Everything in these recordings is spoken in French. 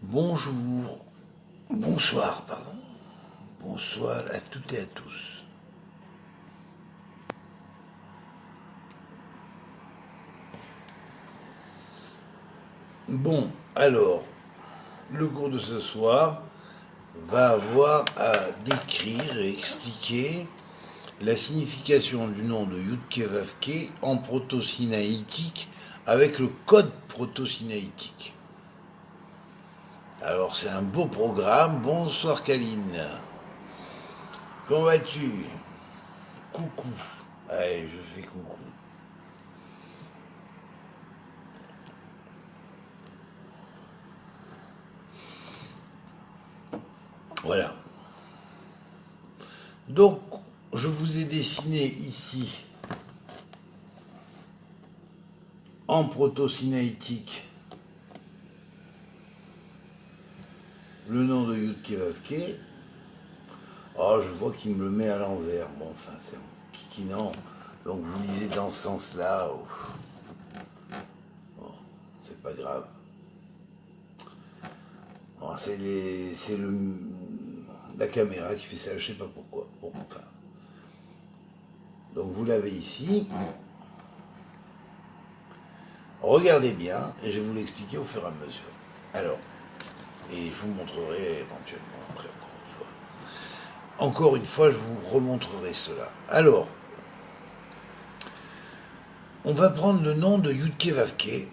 Bonjour, bonsoir, pardon. Bonsoir à toutes et à tous. Bon, alors, le cours de ce soir va avoir à décrire et expliquer la signification du nom de Yudkevavke en proto-sinaïtique avec le code proto-sinaïtique. Alors c'est un beau programme. Bonsoir Kaline. Comment vas-tu? Coucou. Allez, je fais coucou. Voilà. Donc, je vous ai dessiné ici, en proto-sinaïtique, le nom de Yudkevavke. Oh, je vois qu'il me le met à l'envers. Bon, enfin, c'est un kikinant. Donc, vous lisez dans ce sens-là. Bon, c'est pas grave. Bon, c'est la caméra qui fait ça, je sais pas pourquoi. Bon, enfin. Donc, vous l'avez ici. Regardez bien, et je vais vous l'expliquer au fur et à mesure. Alors, et je vous montrerai éventuellement après, encore une fois, je vous remontrerai cela. Alors, on va prendre le nom de Yudkevavke,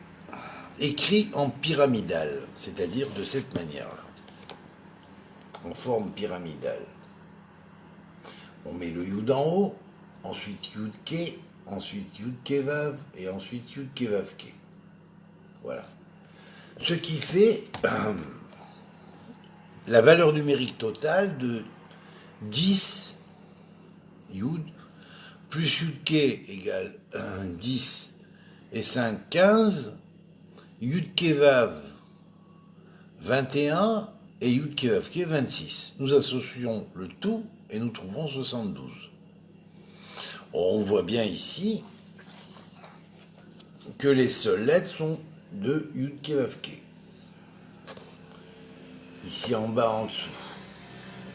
écrit en pyramidal, c'est-à-dire de cette manière-là, en forme pyramidale. On met le Yud en haut, ensuite Yudke, ensuite Yudkevav, et ensuite Yudkevavke. Voilà. Ce qui fait la valeur numérique totale de 10 Yud plus Yudke égale 10 et 5, 15, Yudkevav 21 et Yudkevavke 26. Nous associons le tout et nous trouvons 72. On voit bien ici que les seules lettres sont de Yudkevavke. Ici en bas, en dessous.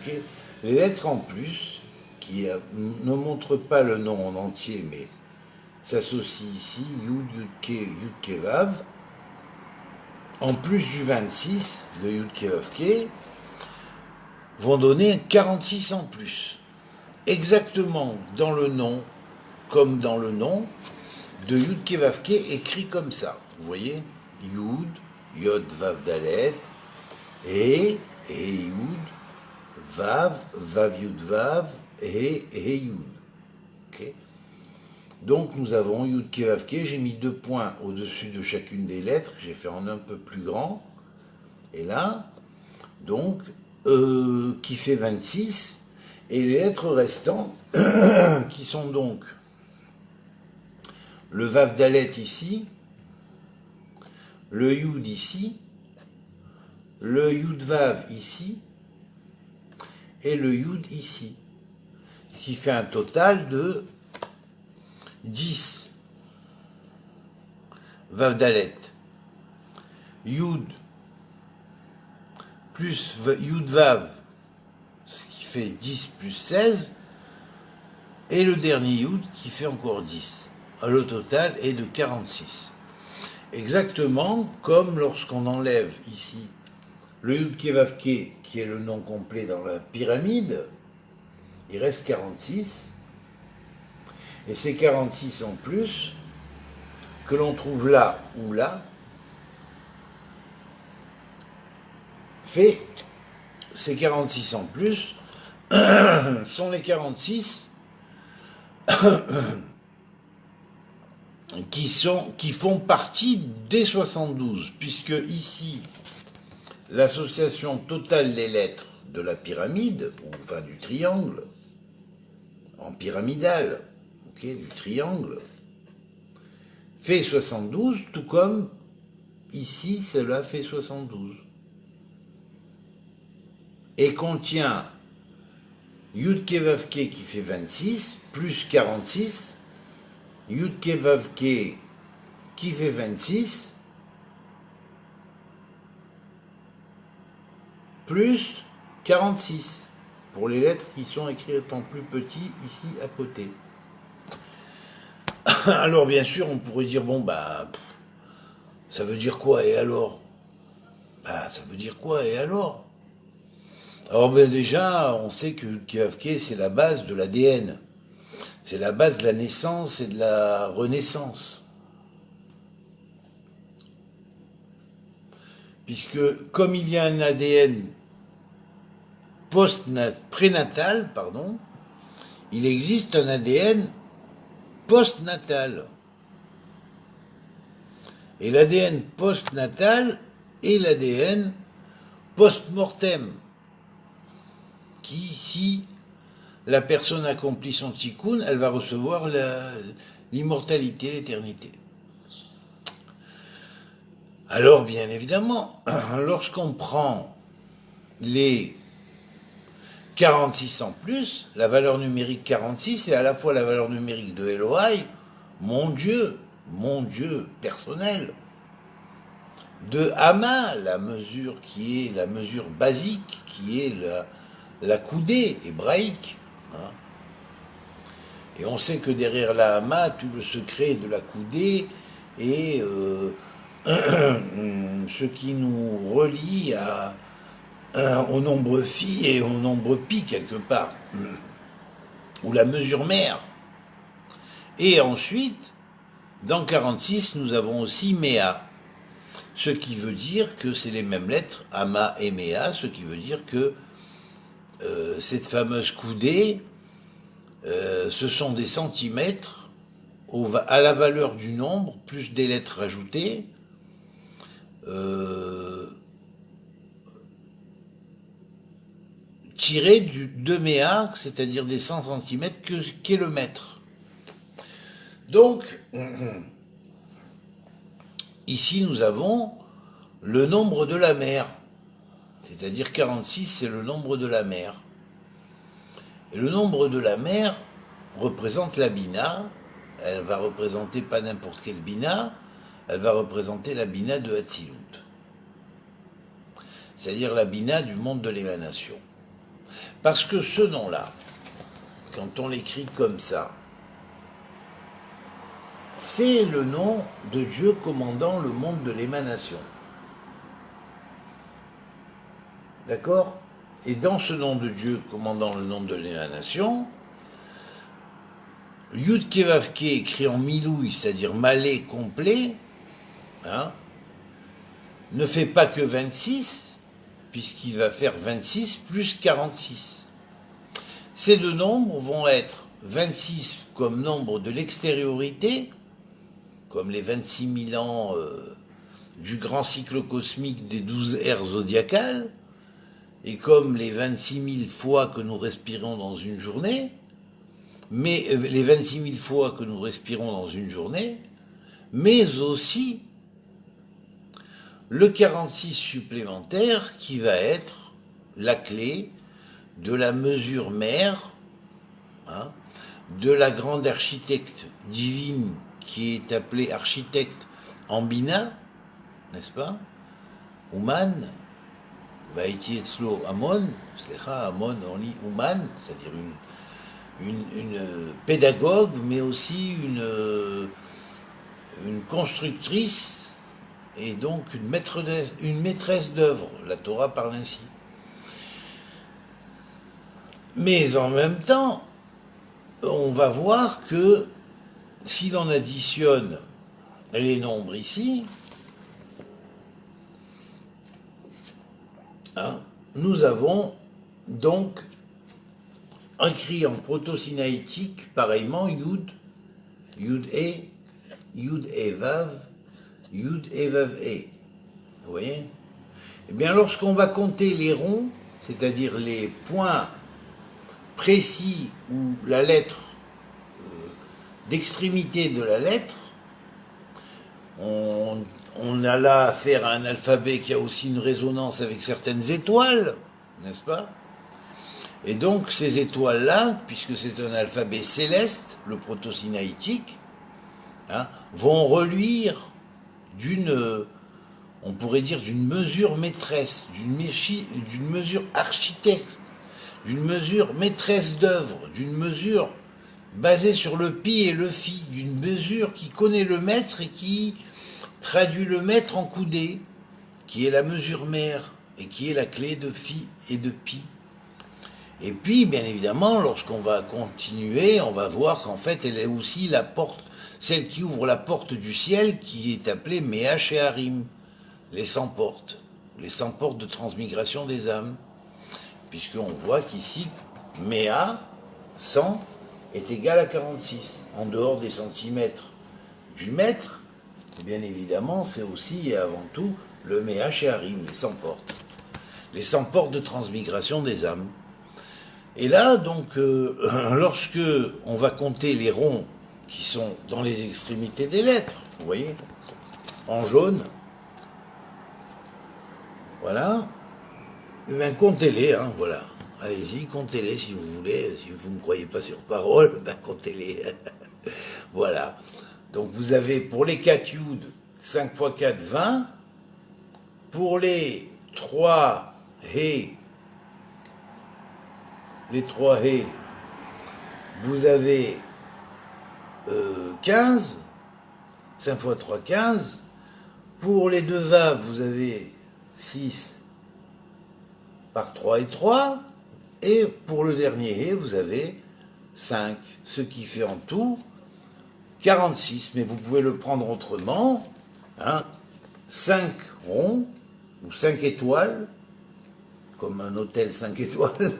Okay. Les lettres en plus, qui ne montrent pas le nom en entier, mais s'associent ici, Yud, Yudke, Yudkevav, en plus du 26 de Yudkevavke, vont donner 46 en plus. Exactement dans le nom, comme dans le nom de Yudkevavke écrit comme ça. Vous voyez, Yud, Yod, Vav, Dalet, et Yud, Vav, Vav, Yud, Vav, et Yud. Okay. Donc nous avons Yudkevavke, j'ai mis 2 points au-dessus de chacune des lettres, j'ai fait en un peu plus grand, et là, donc, qui fait 26, et les lettres restantes, qui sont donc le Vav Dalet ici, le Yud ici, le Yud Vav ici, et le Yud ici, ce qui fait un total de 10 Vav Dalet, Yud plus Yud Vav, ce qui fait 10 plus 16, et le dernier Yud qui fait encore 10. Le total est de 46. Exactement comme lorsqu'on enlève ici le Yudkevavke, qui est le nom complet dans la pyramide, il reste 46. Et ces 46 en plus, que l'on trouve là ou là, fait ces 46 en plus, sont les 46 qui font partie des 72, puisque ici, l'association totale des lettres de la pyramide, ou enfin du triangle, en pyramidal, okay, du triangle, fait 72, tout comme ici, cela fait 72. Et contient Yudkevavke qui fait 26, plus 46, Yudkevavke qui fait 26, plus 46 pour les lettres qui sont écrites en plus petit ici à côté. Alors bien sûr, on pourrait dire, bon bah, ça veut dire quoi et alors? Bah, ça veut dire quoi et alors? Alors ben déjà, on sait que KFK, c'est la base de l'ADN. C'est la base de la naissance et de la renaissance. Puisque comme il y a un ADN prénatal, il existe un ADN postnatal. Et l'ADN postnatal est l'ADN post-mortem, qui, si la personne accomplit son tikkun, elle va recevoir l'immortalité, l'éternité. Alors, bien évidemment, lorsqu'on prend les 46 en plus, la valeur numérique 46 est à la fois la valeur numérique de Elohai, mon Dieu personnel, de Hama, la mesure qui est la mesure basique, qui est la coudée hébraïque. Hein. Et on sait que derrière la Hama, tout le secret de la coudée est ce qui nous relie au nombre phi et au nombre pi quelque part, ou la mesure mère. Et ensuite, dans 46, nous avons aussi Méa, ce qui veut dire que c'est les mêmes lettres, Ama et Méa, ce qui veut dire que cette fameuse coudée, ce sont des centimètres à la valeur du nombre, plus des lettres ajoutées, tiré de Méa, c'est-à-dire des 100 cm qu'est le mètre. Donc, ici nous avons le nombre de la mer, c'est-à-dire 46, c'est le nombre de la mer. Et le nombre de la mer représente la Bina, elle va représenter pas n'importe quelle Bina, elle va représenter la Bina de Hatzilut, c'est-à-dire la Bina du monde de l'émanation. Parce que ce nom-là, quand on l'écrit comme ça, c'est le nom de Dieu commandant le monde de l'émanation. D'accord? Et dans ce nom de Dieu commandant le monde de l'émanation, Yud Kevavke écrit en milouï, c'est-à-dire malais complet, hein, ne fait pas que 26, puisqu'il va faire 26 plus 46. Ces deux nombres vont être 26 comme nombre de l'extériorité, comme les 26 000 ans du grand cycle cosmique des 12 ères zodiacales, et comme les 26 000 fois que nous respirons dans une journée, mais les 26 000 fois que nous respirons dans une journée, mais aussi le 46 supplémentaire qui va être la clé de la mesure mère, hein, de la grande architecte divine qui est appelée architecte en Bina, n'est-ce pas? Ouman, Vaïti Etzlo Amon, Slecha Amon, on lit Ouman, c'est-à-dire une pédagogue, mais aussi une constructrice et donc une maîtresse d'œuvre. La Torah parle ainsi. Mais en même temps, on va voir que si l'on additionne les nombres ici, hein, nous avons donc écrit en proto-sinaïtique, pareillement, Yud, Yud E Vav, Yud E Vav E. Vous voyez? Eh bien, lorsqu'on va compter les ronds, c'est-à-dire les points précis où la lettre, d'extrémité de la lettre, on a là affaire à un alphabet qui a aussi une résonance avec certaines étoiles, n'est-ce pas? Et donc ces étoiles-là, puisque c'est un alphabet céleste, le proto-sinaïtique, hein, vont reluire on pourrait dire d'une mesure maîtresse, d'une mesure architecte, d'une mesure maîtresse d'œuvre, d'une mesure basée sur le pi et le phi, d'une mesure qui connaît le mètre et qui traduit le mètre en coudée, qui est la mesure mère et qui est la clé de phi et de pi. Et puis, bien évidemment, lorsqu'on va continuer, on va voir qu'en fait, elle est aussi la porte, celle qui ouvre la porte du ciel, qui est appelée Méa Sheharim, les 100 portes de transmigration des âmes. Puisqu'on voit qu'ici, Méa, 100, est égal à 46, en dehors des centimètres du mètre. Bien évidemment, c'est aussi et avant tout le Méa Sheharim, les 100 portes. Les 100 portes de transmigration des âmes. Et là, donc, lorsque on va compter les ronds qui sont dans les extrémités des lettres, vous voyez, en jaune, voilà, eh bien, comptez-les, hein, voilà. Allez-y, comptez-les si vous voulez. Si vous ne me croyez pas sur parole, ben comptez-les. Voilà. Donc vous avez pour les 4 Yud, 5 x 4, 20. Pour les 3 He, vous avez 15. 5 x 3, 15. Pour les 2 Vav, vous avez 6 par 3 et 3. Et pour le dernier He, vous avez 5. Ce qui fait en tout 46. Mais vous pouvez le prendre autrement. Hein, 5 ronds, ou 5 étoiles, comme un hôtel 5 étoiles.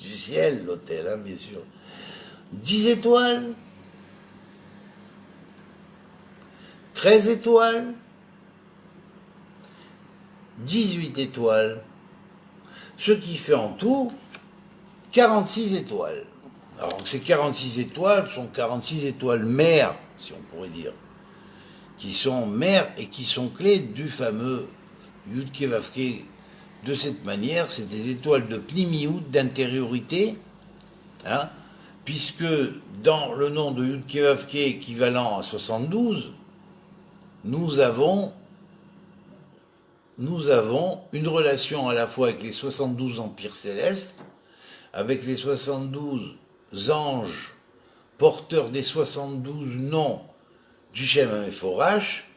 Du ciel, l'hôtel, hein, bien sûr. 10 étoiles. 13 étoiles. 18 étoiles. Ce qui fait en tout 46 étoiles. Alors ces 46 étoiles sont 46 étoiles mères, si on pourrait dire, qui sont mères et qui sont clés du fameux Yud-Ke Vav-Ke. De cette manière, c'est des étoiles de Pnimiyut, d'intériorité, hein, puisque dans le nom de Yud-Ke Vav-Ke équivalent à 72, nous avons une relation à la fois avec les 72 empires célestes, avec les 72 anges porteurs des 72 noms du Shem HaMeforash,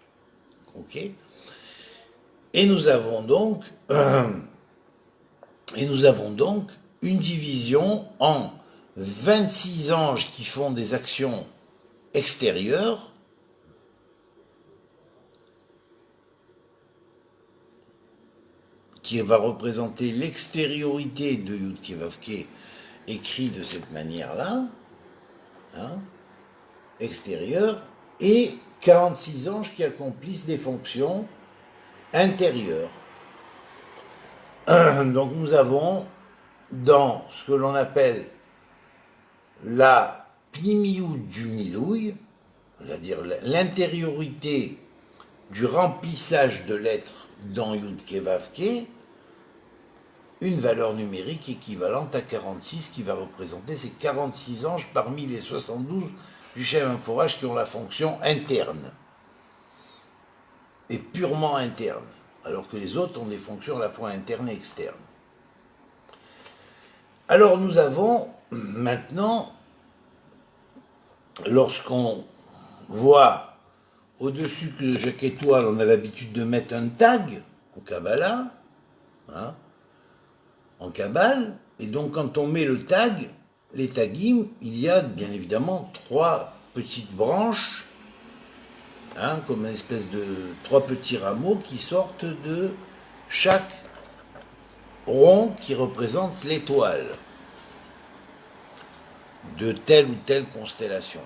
ok, et nous avons donc une division en 26 anges qui font des actions extérieures, qui va représenter l'extériorité de Yud-Ke Vav-Ke, écrit de cette manière-là, hein, extérieure, et 46 anges qui accomplissent des fonctions intérieures. Donc nous avons, dans ce que l'on appelle la Pnimiyut du Milouï, c'est-à-dire l'intériorité du remplissage de l'être dans Yud-Ke Vav-Ke, une valeur numérique équivalente à 46 qui va représenter ces 46 anges parmi les 72 du Shem HaMeforash qui ont la fonction interne et purement interne, alors que les autres ont des fonctions à la fois internes et externes. Alors nous avons maintenant, lorsqu'on voit au-dessus de chaque étoile, on a l'habitude de mettre un tag en Kabbalah, hein, en Kabbale, et donc quand on met le tag, les tagim, il y a bien évidemment 3 petites branches, hein, comme une espèce de 3 petits rameaux qui sortent de chaque rond qui représente l'étoile de telle ou telle constellation,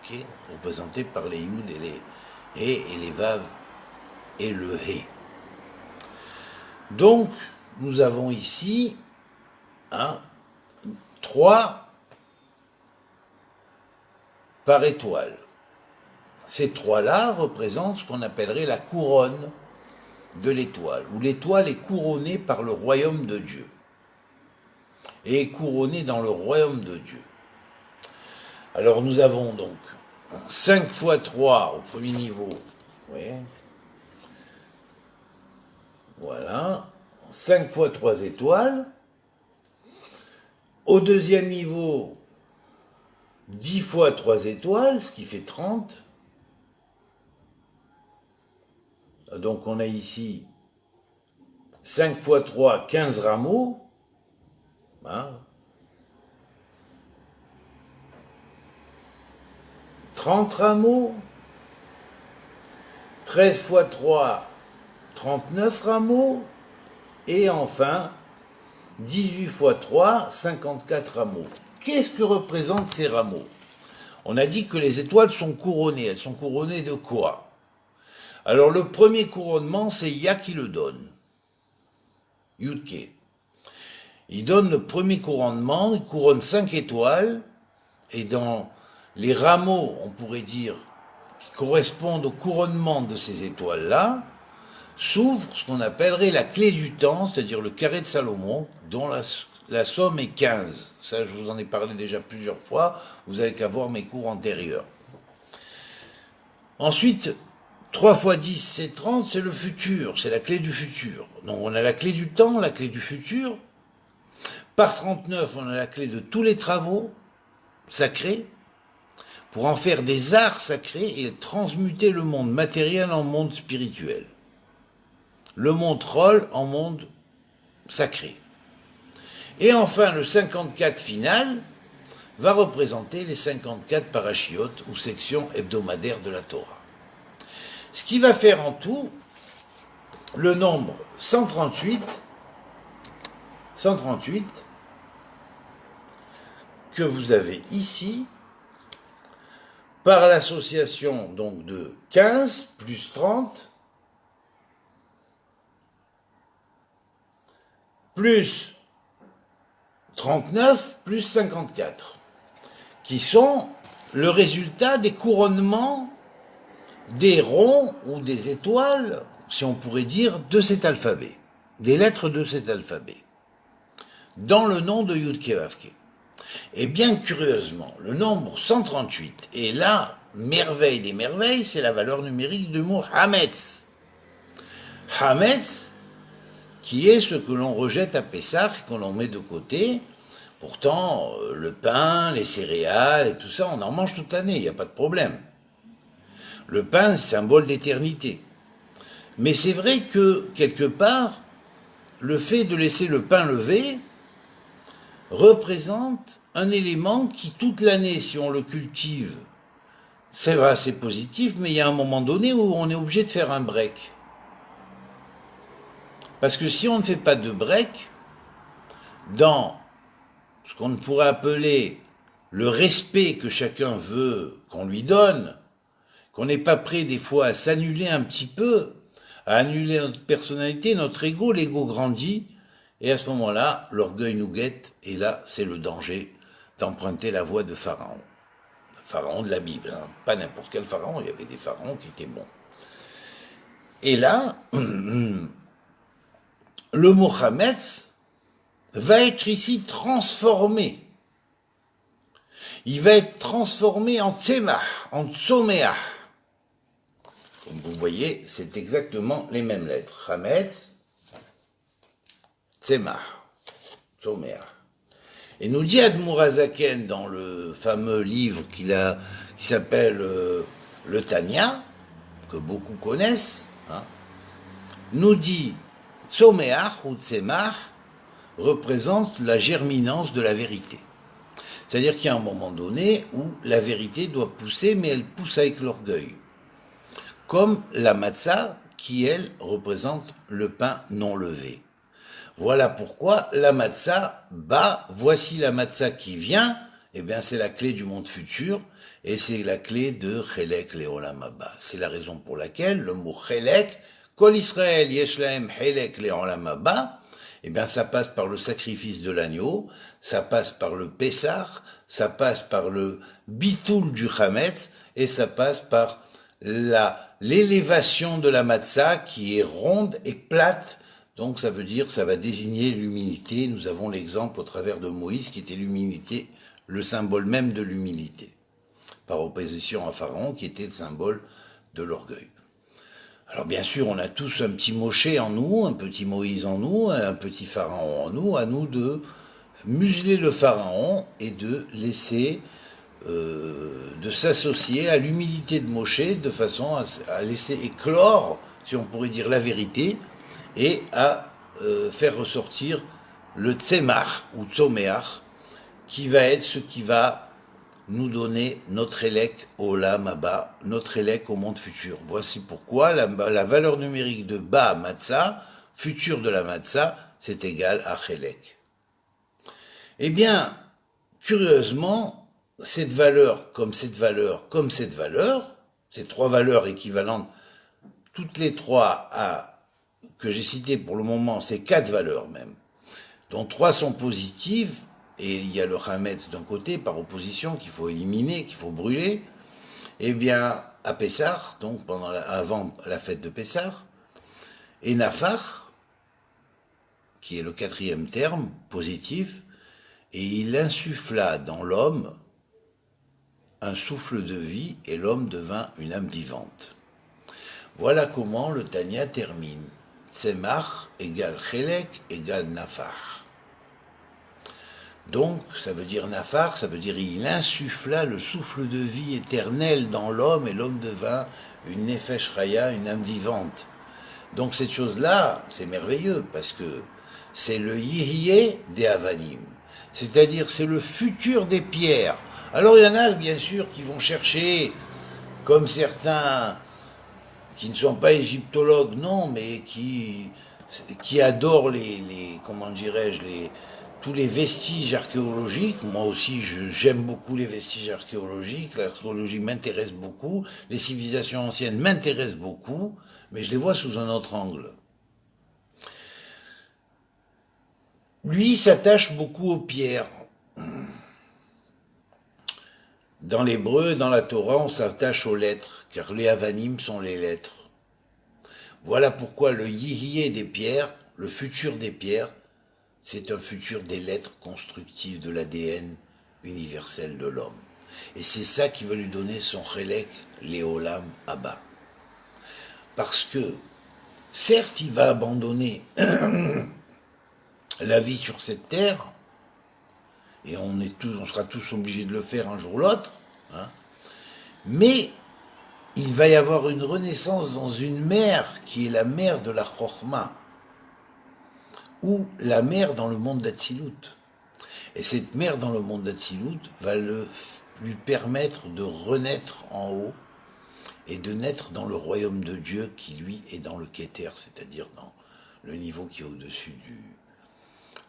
okay, représentée par les Yud et les He et les Vav et le He. Donc, nous avons ici 3 par étoile. Ces 3-là représentent ce qu'on appellerait la couronne de l'étoile, où l'étoile est couronnée par le royaume de Dieu, et est couronnée dans le royaume de Dieu. Alors nous avons donc 5 x 3 au premier niveau, vous voyez, Voilà. 5 fois 3 étoiles. Au deuxième niveau, 10 fois 3 étoiles, ce qui fait 30. Donc on a ici 5 fois 3, 15 rameaux. Hein. 30 rameaux. 13 fois 3, 39 rameaux. Et enfin, 18 fois 3, 54 rameaux. Qu'est-ce que représentent ces rameaux? On a dit que les étoiles sont couronnées. Elles sont couronnées de quoi? Alors le premier couronnement, c'est Ya qui le donne. Yudke. Il donne le premier couronnement, il couronne 5 étoiles, et dans les rameaux, on pourrait dire, qui correspondent au couronnement de ces étoiles-là, s'ouvre ce qu'on appellerait la clé du temps, c'est-à-dire le carré de Salomon, dont la somme est 15. Ça, je vous en ai parlé déjà plusieurs fois, vous n'avez qu'à voir mes cours antérieurs. Ensuite, 3 fois 10, c'est 30, c'est le futur, c'est la clé du futur. Donc on a la clé du temps, la clé du futur. Par 39, on a la clé de tous les travaux sacrés, pour en faire des arts sacrés et transmuter le monde matériel en monde spirituel. Le monde Roll en monde sacré. Et enfin, le 54 final va représenter les 54 parachiotes ou sections hebdomadaires de la Torah. Ce qui va faire en tout le nombre 138 que vous avez ici par l'association donc de 15 plus 30 plus 39 plus 54 qui sont le résultat des couronnements des ronds ou des étoiles, si on pourrait dire, de cet alphabet, des lettres de cet alphabet, dans le nom de Yud-Keh Vav-Keh. Et bien curieusement, le nombre 138, et là, merveille des merveilles, c'est la valeur numérique du mot Hametz. Hametz, qui est ce que l'on rejette à Pessah et qu'on l'on met de côté. Pourtant, le pain, les céréales et tout ça, on en mange toute l'année, il n'y a pas de problème. Le pain, symbole d'éternité. Mais c'est vrai que, quelque part, le fait de laisser le pain levé représente un élément qui, toute l'année, si on le cultive, c'est vrai, c'est positif, mais il y a un moment donné où on est obligé de faire un break. Parce que si on ne fait pas de break, dans ce qu'on pourrait appeler le respect que chacun veut qu'on lui donne, qu'on n'est pas prêt des fois à s'annuler un petit peu, à annuler notre personnalité, notre ego, l'ego grandit, et à ce moment-là, l'orgueil nous guette, et là, c'est le danger d'emprunter la voie de Pharaon. Le Pharaon de la Bible, hein. Pas n'importe quel Pharaon, il y avait des pharaons qui étaient bons. Et là, le mot Hametz va être ici transformé. Il va être transformé en Tzemach, en Tzomeach. Comme vous voyez, c'est exactement les mêmes lettres. Hametz, Tzemach, Tzomeach. Et nous dit Admour HaZaken dans le fameux livre qui s'appelle le Tanya, que beaucoup connaissent, hein, nous dit Tzomeach ou Tzemach représente la germinance de la vérité. C'est-à-dire qu'il y a un moment donné où la vérité doit pousser, mais elle pousse avec l'orgueil. Comme la matzah, qui, elle, représente le pain non levé. Voilà pourquoi la matzah, voici la matzah qui vient, eh bien c'est la clé du monde futur, et c'est la clé de Chelek Leolam Haba. C'est la raison pour laquelle le mot Chelek, Kol Israël Yesh Lahem Chelek Leolam Haba, eh bien ça passe par le sacrifice de l'agneau, ça passe par le Pessah, ça passe par le Bitoul du Hametz, et ça passe par l'élévation de la matzah qui est ronde et plate. Donc ça veut dire, ça va désigner l'humilité. Nous avons l'exemple au travers de Moïse qui était l'humilité, le symbole même de l'humilité, par opposition à Pharaon qui était le symbole de l'orgueil. Alors bien sûr, on a tous un petit Moshe en nous, un petit Moïse en nous, un petit Pharaon en nous, à nous de museler le Pharaon et de laisser, de s'associer à l'humilité de Moshe de façon à laisser éclore, si on pourrait dire la vérité, et à faire ressortir le Tzemach ou Tzomeach, qui va être ce qui va nous donner notre élec au Olam Haba, notre élec au monde futur. Voici pourquoi la valeur numérique de Ba Matzah, futur de la Matzah, c'est égal à Chelek. Eh bien, curieusement, cette valeur, comme cette valeur, comme cette valeur, ces trois valeurs équivalentes, toutes les trois que j'ai citées pour le moment, c'est quatre valeurs même, dont trois sont positives, et il y a le Hametz d'un côté, par opposition, qu'il faut éliminer, qu'il faut brûler, eh bien, à Pessah, donc avant la fête de Pessah, et Nafar, qui est le quatrième terme, positif, et il insuffla dans l'homme un souffle de vie, et l'homme devint une âme vivante. Voilà comment le Tanya termine. Tzemach égale Chelek égale Nafar. Donc, ça veut dire Nafar, ça veut dire il insuffla le souffle de vie éternel dans l'homme et l'homme devint une Nefesh Raya, une âme vivante. Donc cette chose-là, c'est merveilleux parce que c'est le Yihye des Avanim. C'est-à-dire c'est le futur des pierres. Alors il y en a bien sûr qui vont chercher, comme certains qui ne sont pas égyptologues, non, mais qui adorent comment dirais-je, tous les vestiges archéologiques. Moi aussi, j'aime beaucoup les vestiges archéologiques. L'archéologie m'intéresse beaucoup. Les civilisations anciennes m'intéressent beaucoup, mais je les vois sous un autre angle. Lui s'attache beaucoup aux pierres. Dans l'hébreu, dans la Torah, on s'attache aux lettres, car les avanim sont les lettres. Voilà pourquoi le yihye des pierres, le futur des pierres, c'est un futur des lettres constructives de l'ADN universel de l'homme. Et c'est ça qui va lui donner son Chelek, Léolam Abba. Parce que, certes, il va abandonner la vie sur cette terre, et on sera tous obligés de le faire un jour ou l'autre, hein, mais il va y avoir une renaissance dans une mer qui est la mer de la Chokhmah, ou la mer dans le monde d'Atsilut. Et cette mer dans le monde d'Atsilut va lui permettre de renaître en haut et de naître dans le royaume de Dieu qui, lui, est dans le Keter, c'est-à-dire dans le niveau qui est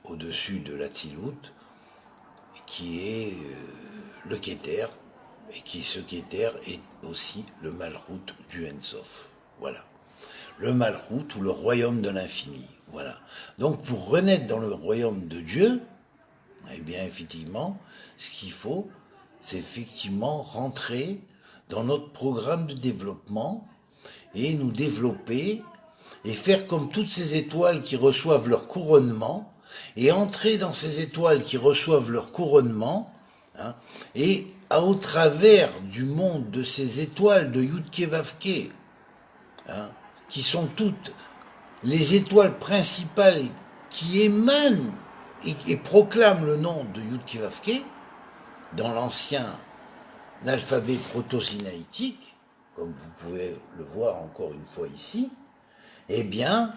au-dessus de l'Atsilut, qui est le Keter, et ce Keter est aussi le Malchut du Ensof. Voilà. Le Malchut ou le royaume de l'infini. Voilà. Donc pour renaître dans le royaume de Dieu, eh bien effectivement, ce qu'il faut, c'est effectivement rentrer dans notre programme de développement et nous développer et faire comme toutes ces étoiles qui reçoivent leur couronnement et entrer dans ces étoiles qui reçoivent leur couronnement, hein, et au travers du monde de ces étoiles de Yudke Vavke, hein, qui sont toutes les étoiles principales qui émanent et proclament le nom de Yudke Vavke dans l'ancien alphabet proto-sinaïtique, comme vous pouvez le voir encore une fois ici, eh bien,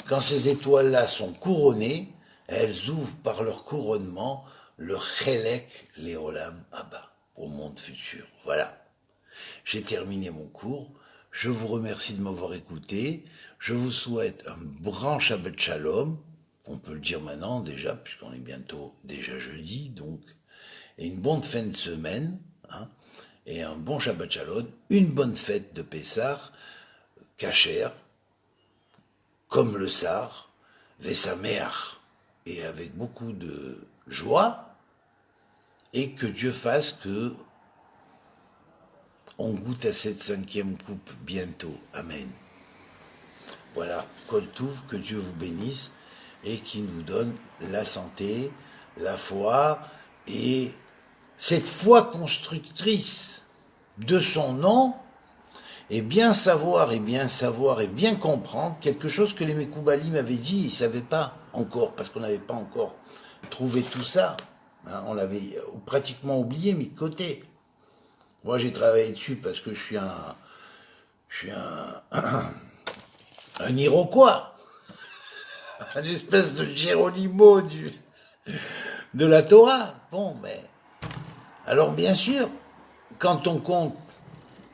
quand ces étoiles-là sont couronnées, elles ouvrent par leur couronnement le Chelek Léolam Abba, au monde futur. Voilà. J'ai terminé mon cours. Je vous remercie de m'avoir écouté. Je vous souhaite un grand Shabbat Shalom. On peut le dire maintenant déjà, puisqu'on est bientôt déjà jeudi, donc. Et une bonne fin de semaine, hein, et un bon Shabbat Shalom, une bonne fête de Pessah, Kacher, comme le Sar, Vesameach, et avec beaucoup de joie, et que Dieu fasse que on goûte à cette 5e coupe bientôt. Amen. Voilà, Kol Touv, que Dieu vous bénisse, et qui nous donne la santé, la foi, et cette foi constructrice de son nom, et bien savoir, et bien savoir, et bien comprendre quelque chose que les Mekoubali m'avaient dit, ils ne savaient pas encore, parce qu'on n'avait pas encore trouvé tout ça. Hein, on l'avait pratiquement oublié, mis de côté. Moi, j'ai travaillé dessus parce que je suis un Iroquois, un espèce de Geronimo de la Torah. Bon, mais alors bien sûr, quand on compte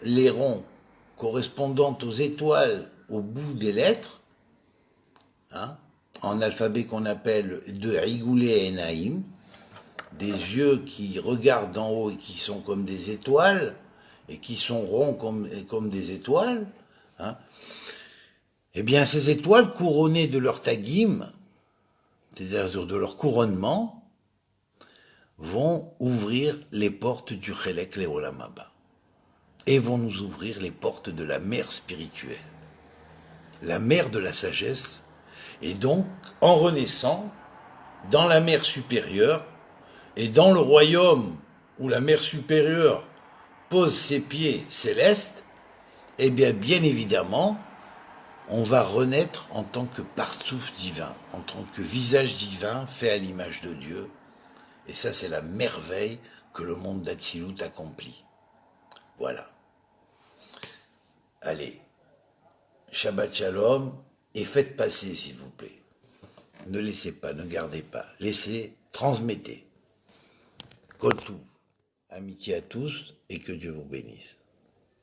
les ronds correspondant aux étoiles au bout des lettres, hein, en alphabet qu'on appelle de Rigoulé et Naïm, des yeux qui regardent d'en haut et qui sont comme des étoiles, et qui sont ronds comme des étoiles, hein, eh bien ces étoiles couronnées de leur tagim, c'est-à-dire de leur couronnement, vont ouvrir les portes du Chelek Leolam Haba et vont nous ouvrir les portes de la mer spirituelle, la mer de la sagesse, et donc, en renaissant, dans la mer supérieure, et dans le royaume où la mer supérieure pose ses pieds célestes, eh bien, bien évidemment, on va renaître en tant que partsouf divin, en tant que visage divin fait à l'image de Dieu. Et ça, c'est la merveille que le monde d'Atsilut accomplit. Voilà. Allez, Shabbat Shalom, et faites passer, s'il vous plaît. Ne laissez pas, ne gardez pas. Laissez, transmettez. Kotou, amitié à tous, et que Dieu vous bénisse.